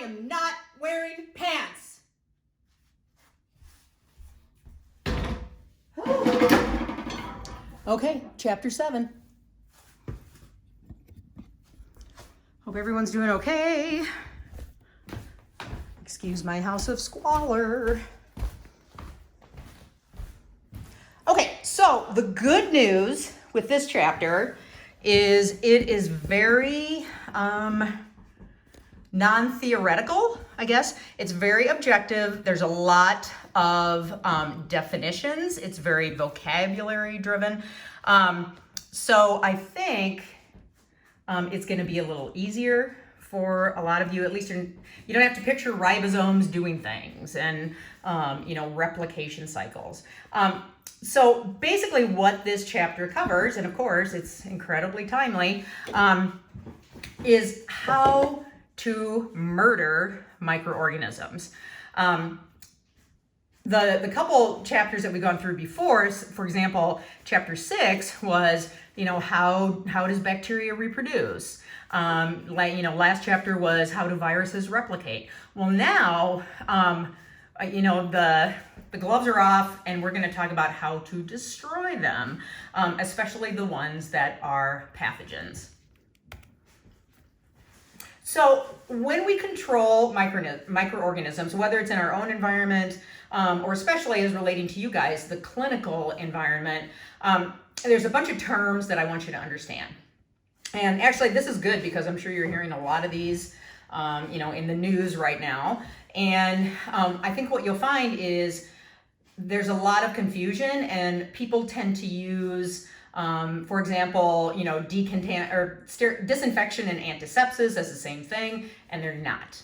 am not wearing pants. Okay, chapter 7. Hope everyone's doing okay. Excuse my house of squalor. Okay, so the good news with this chapter is it is very non-theoretical, I guess. It's very objective. There's a lot of definitions. It's very vocabulary driven. So I think it's going to be a little easier for a lot of you. At least you don't have to picture ribosomes doing things and replication cycles. So basically what this chapter covers, and of course it's incredibly timely, is how to murder microorganisms. The couple chapters that we've gone through before, for example, chapter 6 was, how does bacteria reproduce? Last chapter was how do viruses replicate? Well, now, the gloves are off and we're going to talk about how to destroy them, especially the ones that are pathogens. So when we control microorganisms, whether it's in our own environment or especially as relating to you guys, the clinical environment, there's a bunch of terms that I want you to understand. And actually this is good because I'm sure you're hearing a lot of these, in the news right now. And I think what you'll find is there's a lot of confusion and people tend to use for example, disinfection and antisepsis as the same thing, and they're not.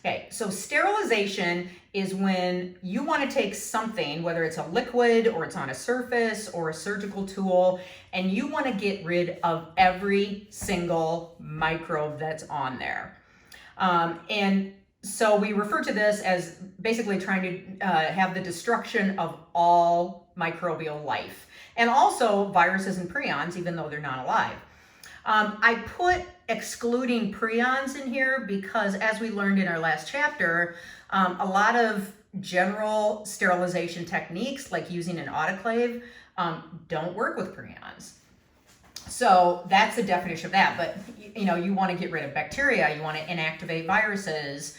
Okay, so sterilization is when you want to take something, whether it's a liquid or it's on a surface or a surgical tool, and you want to get rid of every single microbe that's on there. And so we refer to this as basically trying to have the destruction of all microbial life. And also viruses and prions, even though they're not alive. I put excluding prions in here because as we learned in our last chapter, a lot of general sterilization techniques like using an autoclave don't work with prions. So that's the definition of that. But you want to get rid of bacteria, you want to inactivate viruses,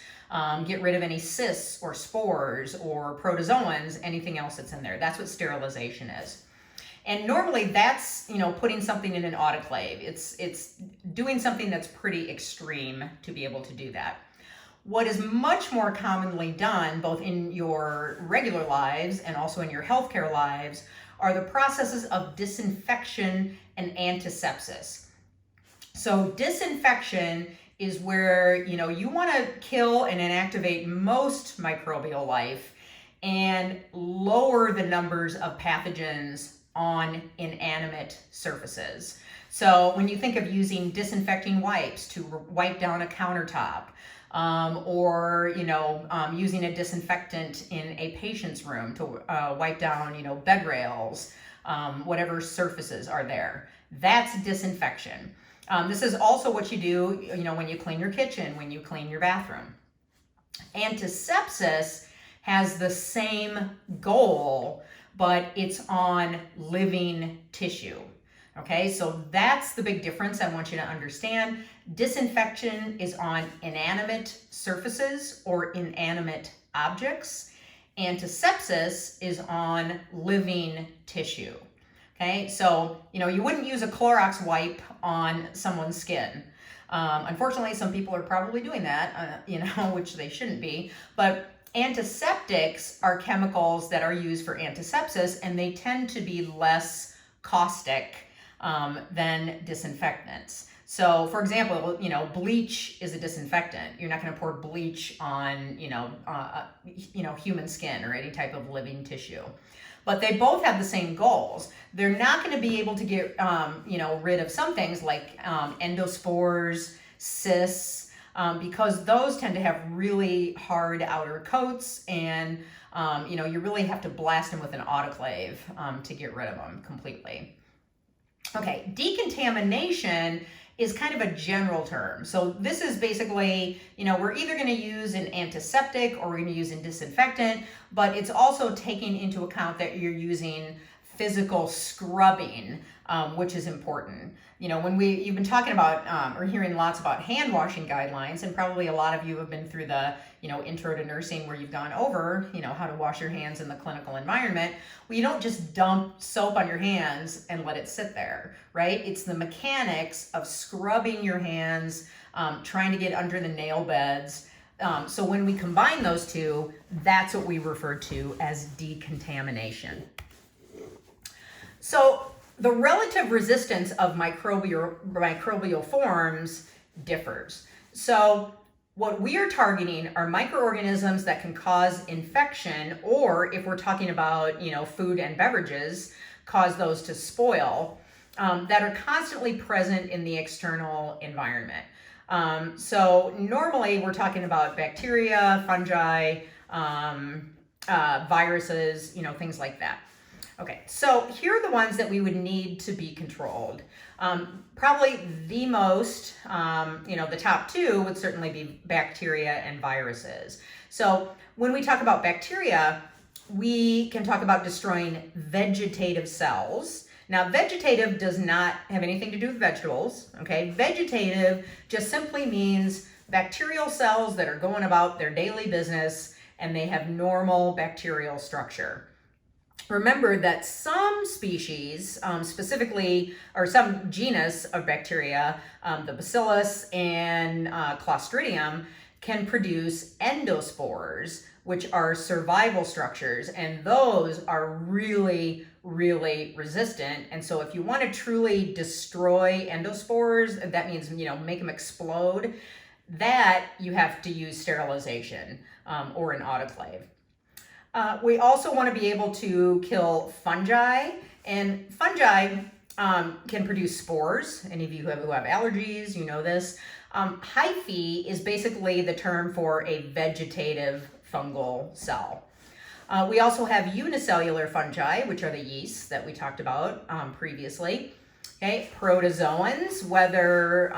get rid of any cysts or spores or protozoans, anything else that's in there. That's what sterilization is. And normally that's, putting something in an autoclave. It's doing something that's pretty extreme to be able to do that. What is much more commonly done, both in your regular lives and also in your healthcare lives, are the processes of disinfection and antisepsis. So disinfection is where, you want to kill and inactivate most microbial life and lower the numbers of pathogens on inanimate surfaces. So when you think of using disinfecting wipes to wipe down a countertop, or using a disinfectant in a patient's room to wipe down bed rails, whatever surfaces are there, that's disinfection. This is also what you do when you clean your kitchen, when you clean your bathroom. Antisepsis has the same goal, but it's on living tissue. Okay, so that's the big difference I want you to understand. Disinfection is on inanimate surfaces or inanimate objects. Antisepsis is on living tissue. Okay, so you wouldn't use a Clorox wipe on someone's skin. Unfortunately, some people are probably doing that, which they shouldn't be, but antiseptics are chemicals that are used for antisepsis, and they tend to be less caustic than disinfectants. So, for example, bleach is a disinfectant. You're not going to pour bleach on, human skin or any type of living tissue. But they both have the same goals. They're not going to be able to get, rid of some things like endospores, cysts, because those tend to have really hard outer coats, and you really have to blast them with an autoclave to get rid of them completely. Okay, decontamination is kind of a general term. So this is basically, we're either going to use an antiseptic or we're going to use a disinfectant, but it's also taking into account that you're using physical scrubbing, which is important. When you've been talking about or hearing lots about hand washing guidelines, and probably a lot of you have been through the, intro to nursing where you've gone over, how to wash your hands in the clinical environment. Well, you don't just dump soap on your hands and let it sit there, right? It's the mechanics of scrubbing your hands, trying to get under the nail beds. So when we combine those two, that's what we refer to as decontamination. So the relative resistance of microbial forms differs. So what we are targeting are microorganisms that can cause infection, or if we're talking about, food and beverages, cause those to spoil, that are constantly present in the external environment. So normally we're talking about bacteria, fungi, viruses, things like that. Okay, so here are the ones that we would need to be controlled. Probably the most, the top two would certainly be bacteria and viruses. So when we talk about bacteria, we can talk about destroying vegetative cells. Now, vegetative does not have anything to do with vegetables, okay? Vegetative just simply means bacterial cells that are going about their daily business and they have normal bacterial structure. Remember that some species, specifically, or some genus of bacteria, the Bacillus and Clostridium, can produce endospores, which are survival structures, and those are really, really resistant. And so if you want to truly destroy endospores, that means, make them explode, that you have to use sterilization or an autoclave. We also want to be able to kill fungi, and fungi can produce spores. Any of you who have allergies, you know this. Hyphae is basically the term for a vegetative fungal cell. We also have unicellular fungi, which are the yeasts that we talked about previously. Okay, protozoans, whether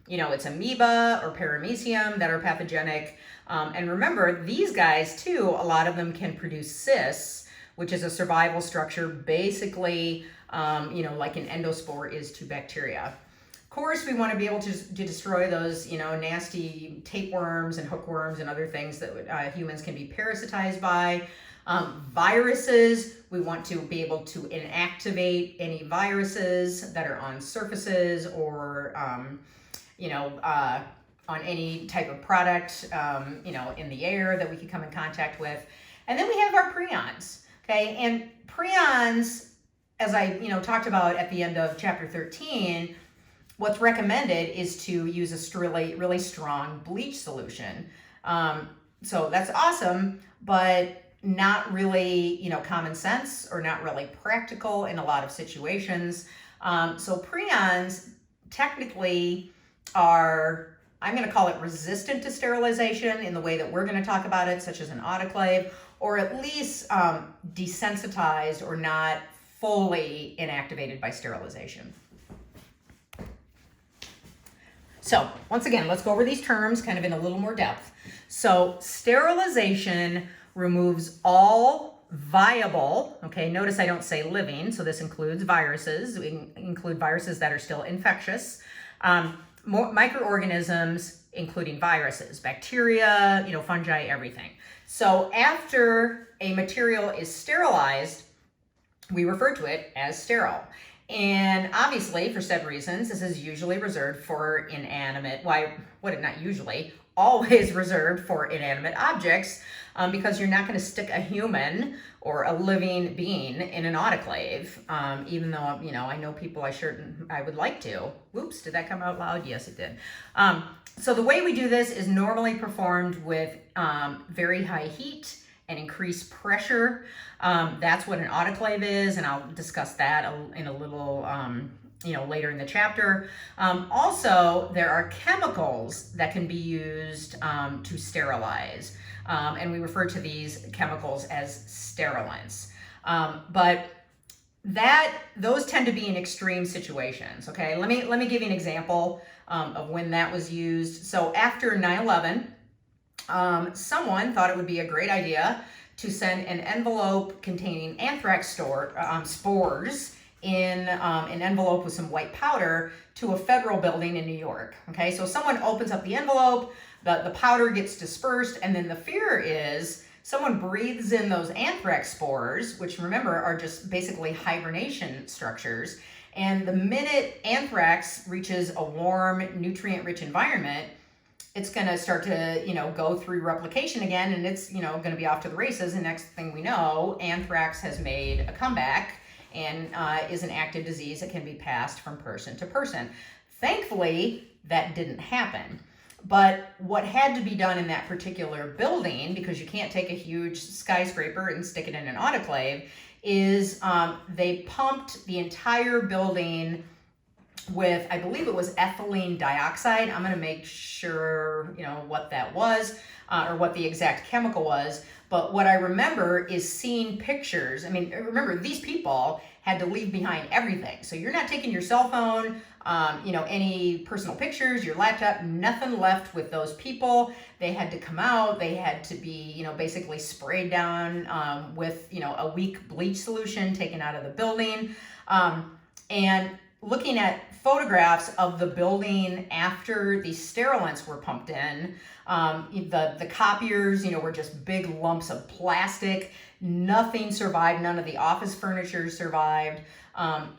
it's amoeba or paramecium that are pathogenic. And remember, these guys too, a lot of them can produce cysts, which is a survival structure, basically, like an endospore is to bacteria. Of course, we want to be able to destroy those, nasty tapeworms and hookworms and other things that humans can be parasitized by. Viruses, we want to be able to inactivate any viruses that are on surfaces or, on any type of product, in the air that we could come in contact with. And then we have our prions, okay? And prions, as I, talked about at the end of chapter 13, what's recommended is to use a really strong bleach solution. So that's awesome, but not really, common sense or not really practical in a lot of situations. So prions technically are, I'm going to call it resistant to sterilization in the way that we're going to talk about it, such as an autoclave, or at least desensitized or not fully inactivated by sterilization. So once again, let's go over these terms kind of in a little more depth. So sterilization removes all viable, okay, notice I don't say living, so this includes viruses. We include viruses that are still infectious. Microorganisms, including viruses, bacteria, fungi, everything. So after a material is sterilized, we refer to it as sterile. And obviously, for said reasons, this is usually reserved for always reserved for inanimate objects, because you're not going to stick a human or a living being in an autoclave, even though, I know people I would like to. Whoops, did that come out loud? Yes, it did. So the way we do this is normally performed with very high heat and increased pressure. That's what an autoclave is, and I'll discuss that in a little, later in the chapter. Also, there are chemicals that can be used to sterilize, and we refer to these chemicals as sterilants. But those tend to be in extreme situations. Okay, let me give you an example of when that was used. So after 9/11, someone thought it would be a great idea to send an envelope containing anthrax spores in an envelope with some white powder to a federal building in New York. Okay, so someone opens up the envelope, the powder gets dispersed, and then the fear is someone breathes in those anthrax spores, which remember are just basically hibernation structures. And the minute anthrax reaches a warm, nutrient-rich environment, it's going to start to, go through replication again, and it's, going to be off to the races. And next thing we know, anthrax has made a comeback and is an active disease that can be passed from person to person. Thankfully, that didn't happen. But what had to be done in that particular building, because you can't take a huge skyscraper and stick it in an autoclave, is they pumped the entire building with, I believe it was ethylene dioxide. I'm going to make sure, what that was or what the exact chemical was. But what I remember is seeing pictures. I mean, remember, these people had to leave behind everything. So you're not taking your cell phone, any personal pictures, your laptop, nothing left with those people. They had to come out. They had to be, basically sprayed down with, a weak bleach solution taken out of the building. And looking at photographs of the building after the sterilants were pumped in, the copiers, were just big lumps of plastic. Nothing survived. None of the office furniture survived.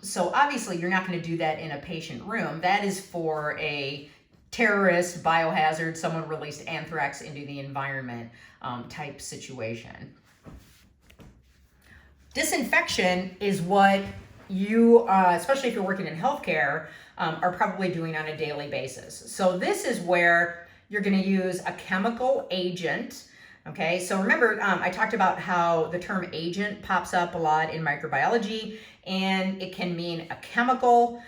So obviously you're not going to do that in a patient room. That is for a terrorist, biohazard, someone released anthrax into the environment type situation. Disinfection is what you, especially if you're working in healthcare, are probably doing on a daily basis. So this is where you're going to use a chemical agent. Okay, so remember, I talked about how the term agent pops up a lot in microbiology, and it can mean a chemical.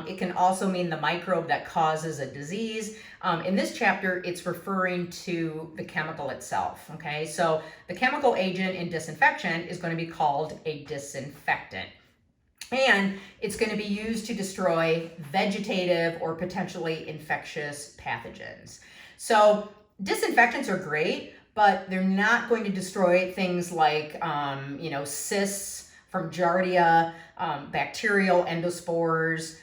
It can also mean the microbe that causes a disease. In this chapter, it's referring to the chemical itself. Okay, so the chemical agent in disinfection is going to be called a disinfectant. And it's going to be used to destroy vegetative or potentially infectious pathogens. So disinfectants are great, but they're not going to destroy things like, cysts from Giardia, bacterial endospores,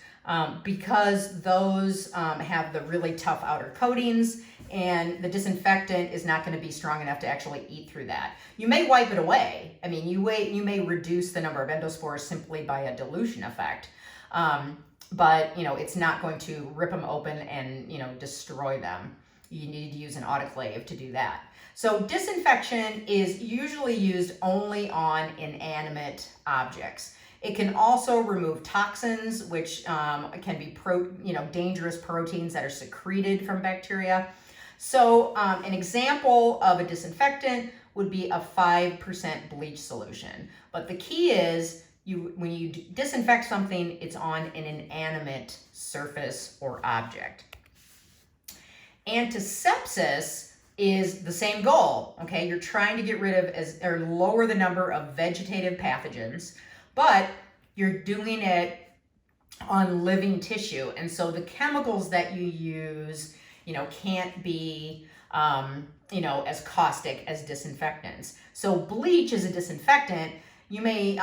because those have the really tough outer coatings, and the disinfectant is not going to be strong enough to actually eat through that. You may wipe it away. I mean, you may reduce the number of endospores simply by a dilution effect, but it's not going to rip them open and destroy them. You need to use an autoclave to do that. So disinfection is usually used only on inanimate objects. It can also remove toxins, which can be dangerous proteins that are secreted from bacteria. So an example of a disinfectant would be a 5% bleach solution. But the key is when you disinfect something, it's on an inanimate surface or object. Antisepsis is the same goal. Okay, you're trying to get rid of or lower the number of vegetative pathogens, but you're doing it on living tissue. And so the chemicals that you use, can't be, as caustic as disinfectants. So bleach is a disinfectant. You may,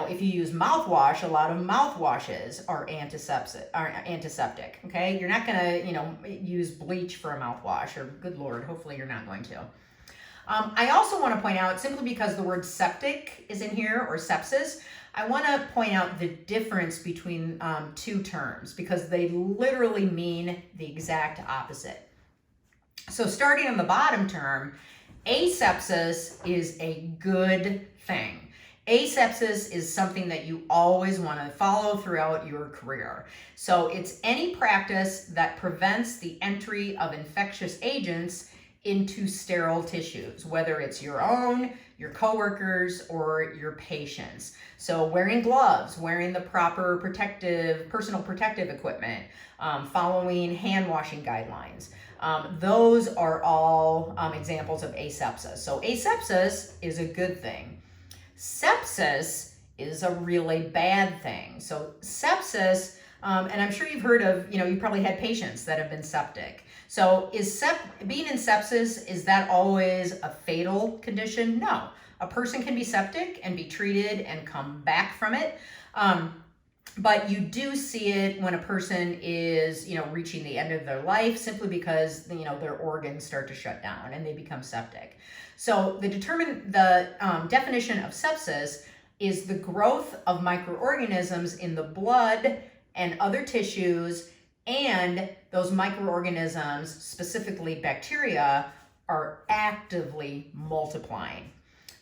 if you use mouthwash, a lot of mouthwashes are antiseptic, okay? You're not gonna, use bleach for a mouthwash, or good Lord, hopefully you're not going to. I also wanna point out, simply because the word septic is in here, or sepsis, I wanna point out the difference between two terms, because they literally mean the exact opposite. So starting on the bottom term, asepsis is a good thing. Asepsis is something that you always want to follow throughout your career. So it's any practice that prevents the entry of infectious agents into sterile tissues, whether it's your own, your coworkers, or your patients. So wearing gloves, wearing the proper personal protective equipment, following hand washing guidelines. Those are all examples of asepsis. So asepsis is a good thing. Sepsis is a really bad thing. So sepsis, and I'm sure you've heard of, you probably had patients that have been septic. So being in sepsis, is that always a fatal condition? No. A person can be septic and be treated and come back from it. But you do see it when a person is, reaching the end of their life simply because, their organs start to shut down and they become septic. So the definition of sepsis is the growth of microorganisms in the blood and other tissues, and those microorganisms, specifically bacteria, are actively multiplying.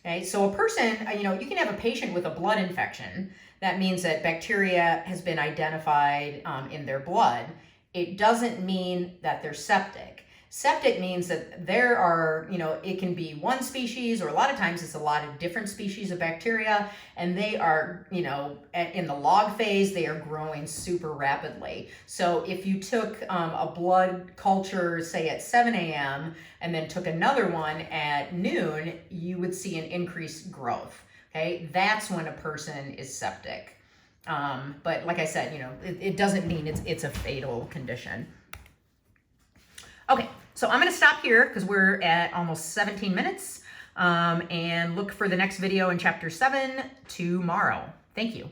Okay, so a person, you can have a patient with a blood infection. That means that bacteria has been identified in their blood. It doesn't mean that they're septic. Septic means that there are, it can be one species, or a lot of times it's a lot of different species of bacteria, and they are, in the log phase, they are growing super rapidly. So if you took a blood culture, say at 7 a.m., and then took another one at noon, you would see an increased growth. Okay, that's when a person is septic. But like I said, it doesn't mean it's a fatal condition. Okay, so I'm going to stop here because we're at almost 17 minutes, and look for the next video in chapter 7 tomorrow. Thank you.